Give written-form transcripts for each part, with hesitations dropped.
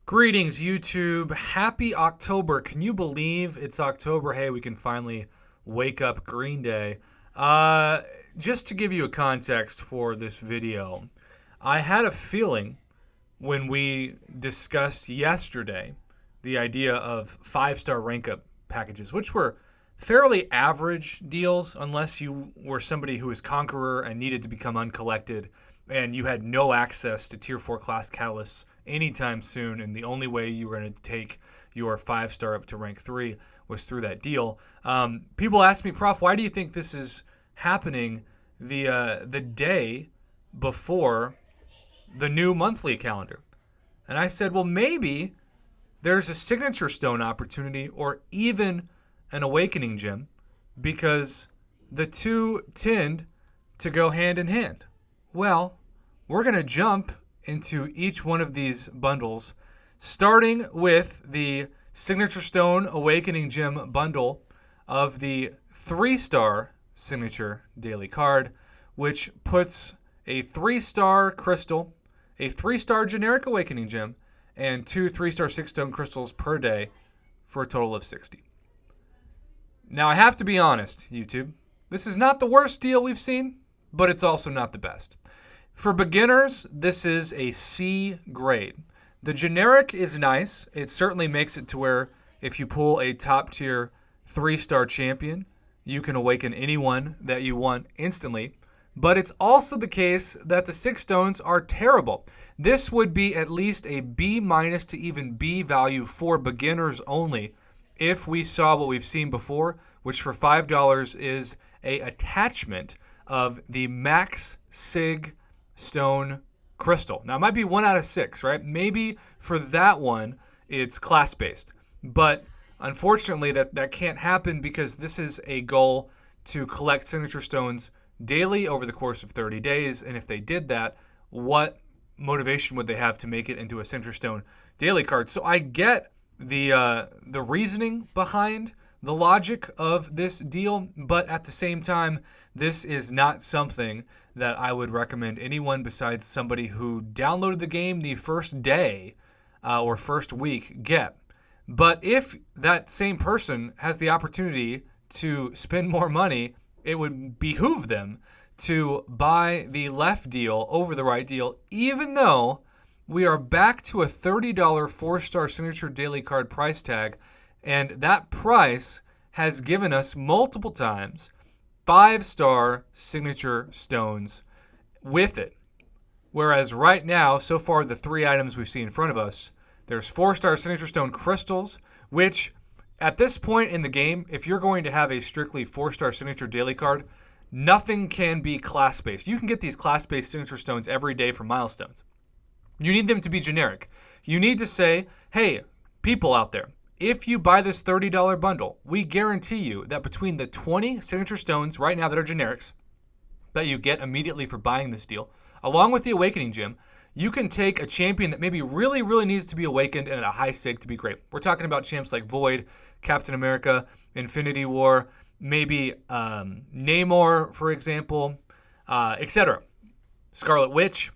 Greetings, YouTube. Happy October. Can you believe it's October? Hey, we can finally wake up Green Day. Just to give you a context for this video, I had a feeling when we discussed yesterday the idea of 5-star rank up packages, which were fairly average deals unless you were somebody who was Conqueror and needed to become uncollected and you had no access to Tier 4 class catalysts anytime soon, and the only way you were going to take your 5-star up to rank 3 was through that deal. People ask me, Prof, why do you think this is happening the day before the new monthly calendar? And I said, well, maybe there's a signature stone opportunity or even an awakening gem, because the two tend to go hand in hand. Well, we're going to jump into each one of these bundles, starting with the Signature Stone Awakening Gem bundle of the 3-star Signature Daily Card, which puts a 3-star crystal, a 3-star generic Awakening Gem, and 2 3-star 6-stone crystals per day for a total of 60. Now, I have to be honest, YouTube. This is not the worst deal we've seen, but it's also not the best. For beginners, this is a C grade. The generic is nice. It certainly makes it to where if you pull a top tier 3-star champion, you can awaken anyone that you want instantly. But it's also the case that the 6 stones are terrible. This would be at least a B- to even B value for beginners only if we saw what we've seen before, which for $5 is a attachment of the Max Sig Stone Crystal. Now, it might be 1 out of 6, right? Maybe for that one, it's class-based. But unfortunately, that can't happen because this is a goal to collect signature stones daily over the course of 30 days. And if they did that, what motivation would they have to make it into a signature stone daily card? So I get the reasoning behind the logic of this deal, but at the same time, this is not something that I would recommend anyone besides somebody who downloaded the game the first day or first week get. But if that same person has the opportunity to spend more money, it would behoove them to buy the left deal over the right deal, even though we are back to a $30 4-star signature daily card price tag, and that price has given us multiple times 5-star signature stones with it. Whereas right now, so far, the 3 items we see in front of us, there's 4-star signature stone crystals, which at this point in the game, if you're going to have a strictly 4-star signature daily card, nothing can be class-based. You can get these class-based signature stones every day from milestones. You need them to be generic. You need to say, hey, people out there, if you buy this $30 bundle, we guarantee you that between the 20 signature stones right now that are generics that you get immediately for buying this deal, along with the Awakening Gem, you can take a champion that maybe really, really needs to be awakened and at a high sig to be great. We're talking about champs like Void, Captain America, Infinity War, maybe Namor, for example, etc. Scarlet Witch.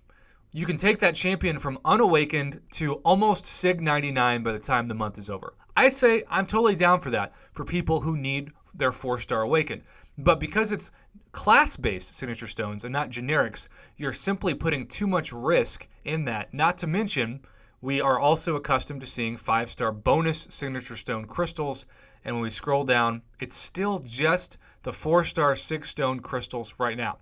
You can take that champion from unawakened to almost Sig 99 by the time the month is over. I say I'm totally down for that for people who need their 4-star awakened. But because it's class-based signature stones and not generics, you're simply putting too much risk in that. Not to mention, we are also accustomed to seeing 5-star bonus signature stone crystals. And when we scroll down, it's still just the 4-star 6-stone crystals right now.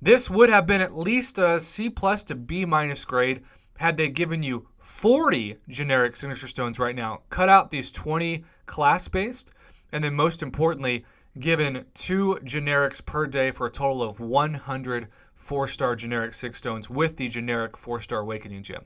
This would have been at least a C+ to B- grade had they given you 40 generic signature stones right now, cut out these 20 class-based, and then most importantly, given 2 generics per day for a total of 100 4-star generic 6 stones with the generic 4-star Awakening Gem.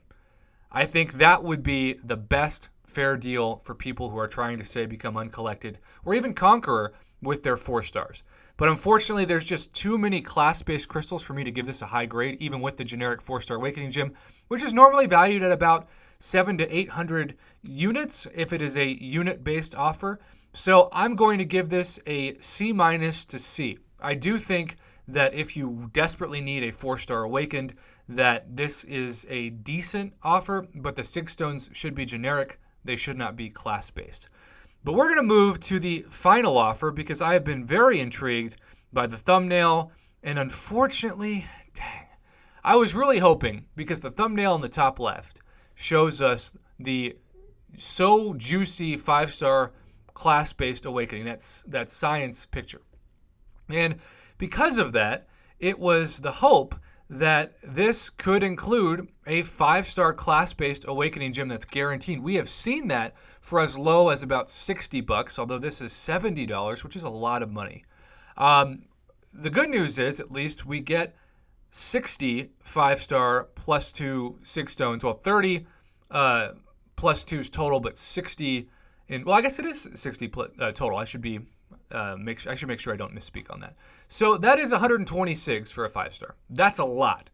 I think that would be the best fair deal for people who are trying to, say, become uncollected or even Conqueror with their 4 stars. But unfortunately, there's just too many class-based crystals for me to give this a high grade, even with the generic 4-star Awakening Gem, which is normally valued at about 700 to 800 units if it is a unit-based offer. So I'm going to give this a C- to C. I do think that if you desperately need a 4-star Awakened, that this is a decent offer, but the sig stones should be generic. They should not be class-based. But we're going to move to the final offer because I have been very intrigued by the thumbnail, and unfortunately, dang, I was really hoping, because the thumbnail in the top left shows us the so juicy 5-star class-based awakening. That's that science picture. And because of that, it was the hope that this could include a 5-star class-based awakening gym that's guaranteed. We have seen that for as low as about $60, although this is $70, which is a lot of money. The good news is, at least, we get 60 5-star plus 2 sig stones. Well, 30 plus 2s total, but 60 in. Well, I guess it is 60 total. I should make sure I don't misspeak on that. So that is 120 sigs for a 5-star. That's a lot,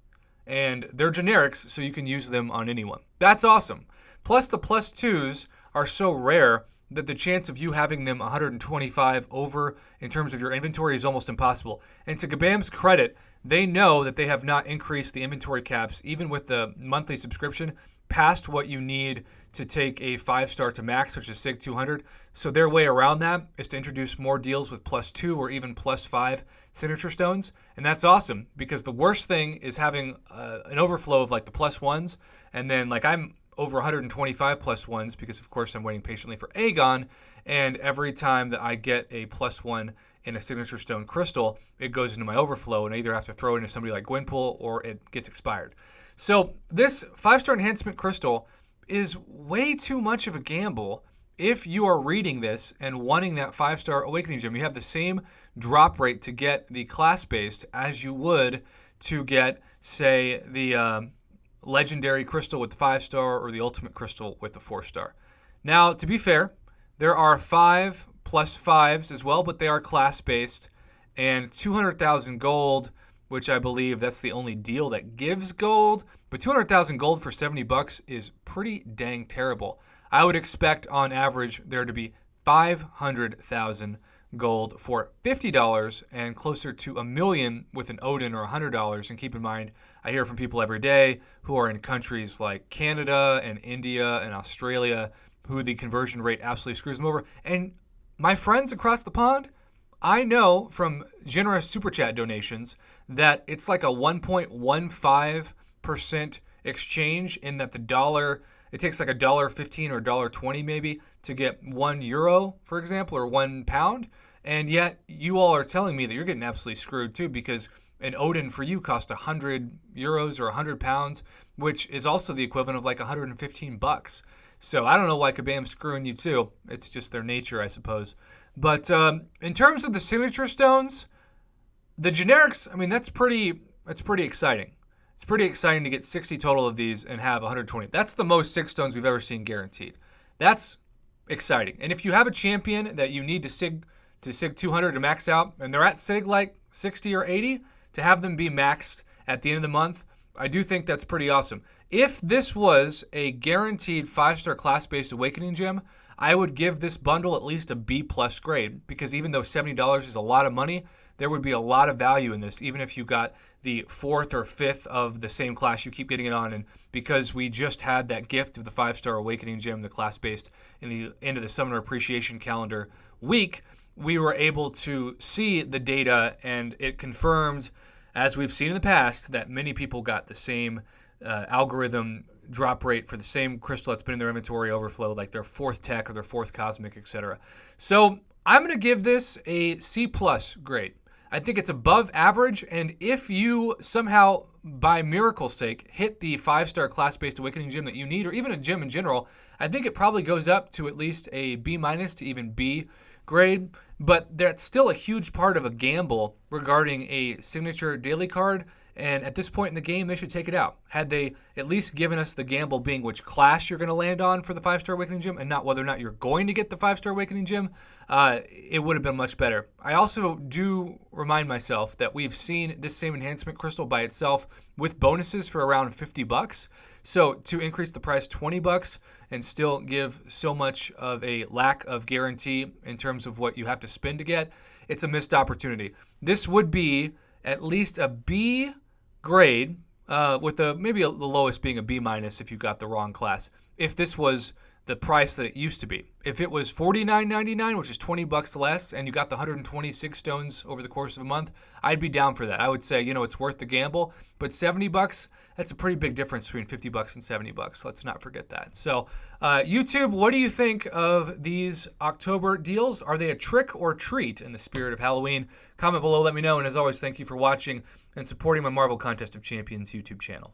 and they're generics, so you can use them on anyone. That's awesome. Plus, the plus 2s are so rare that the chance of you having them 125 over in terms of your inventory is almost impossible. And to Kabam's credit, they know that they have not increased the inventory caps, even with the monthly subscription, past what you need to take a 5-star to max, which is SIG 200. So their way around that is to introduce more deals with plus 2 or even plus 5 signature stones. And that's awesome, because the worst thing is having an overflow of like the plus 1s, and then like I'm over 125 plus 1s because, of course, I'm waiting patiently for Aegon, and every time that I get a plus 1 in a signature stone crystal, it goes into my overflow, and I either have to throw it into somebody like Gwynpool or it gets expired. So this 5-star enhancement crystal is way too much of a gamble if you are reading this and wanting that 5-star awakening gem. You have the same drop rate to get the class-based as you would to get, say, the legendary crystal with the 5-star or the ultimate crystal with the 4-star. Now, to be fair, there are 5 plus 5s as well, but they are class-based, and 200,000 gold, which I believe that's the only deal that gives gold. But 200,000 gold for $70 is pretty dang terrible. I would expect on average there to be 500,000 gold for $50 and closer to $1 million with an Odin or $100. And keep in mind, I hear from people every day who are in countries like Canada and India and Australia who the conversion rate absolutely screws them over. And my friends across the pond, I know from generous super chat donations that it's like a 1.15% exchange, in that the dollar, it takes like $1.15 or $1.20 maybe to get €1, for example, or £1. And yet you all are telling me that you're getting absolutely screwed too, because an Odin for you cost €100 or £100, which is also the equivalent of like $115. So I don't know why Kabam's screwing you too. It's just their nature, I suppose. But in terms of the signature stones, the generics, I mean, that's pretty exciting. It's pretty exciting to get 60 total of these and have 120. That's the most sig stones we've ever seen guaranteed. That's exciting. And if you have a champion that you need to sig 200 to max out, and they're at sig like 60 or 80, to have them be maxed at the end of the month, I do think that's pretty awesome. If this was a guaranteed 5-star class-based awakening gem, I would give this bundle at least a B+ grade, because even though $70 is a lot of money, there would be a lot of value in this, even if you got the 4th or 5th of the same class you keep getting it on. And because we just had that gift of the 5-star awakening gem, the class-based, in the end of the Summoner Appreciation Calendar week, we were able to see the data, and it confirmed, as we've seen in the past, that many people got the same algorithm drop rate for the same crystal that's been in their inventory overflow, like their 4th tech or their 4th cosmic, etc. So I'm going to give this a C+ grade. I think it's above average, and if you somehow, by miracle's sake, hit the 5-star class-based awakening gem that you need, or even a gem in general, I think it probably goes up to at least a B- to even B grade. But that's still a huge part of a gamble regarding a signature daily card. And at this point in the game, they should take it out. Had they at least given us the gamble being which class you're going to land on for the 5-star Awakening Gem, and not whether or not you're going to get the 5-star Awakening Gem, it would have been much better. I also do remind myself that we've seen this same enhancement crystal by itself with bonuses for around $50. So to increase the price $20 and still give so much of a lack of guarantee in terms of what you have to spend to get, it's a missed opportunity. This would be at least a B grade with maybe the lowest being a B minus if you got the wrong class. If this was the price that it used to be, if it was $49.99, which is $20 less, and you got the 126 stones over the course of a month, I'd be down for that. I would say, it's worth the gamble. But $70, that's a pretty big difference between $50 and $70. Let's not forget that. So, YouTube, what do you think of these October deals? Are they a trick or treat in the spirit of Halloween? Comment below, let me know. And as always, thank you for watching and supporting my Marvel Contest of Champions YouTube channel.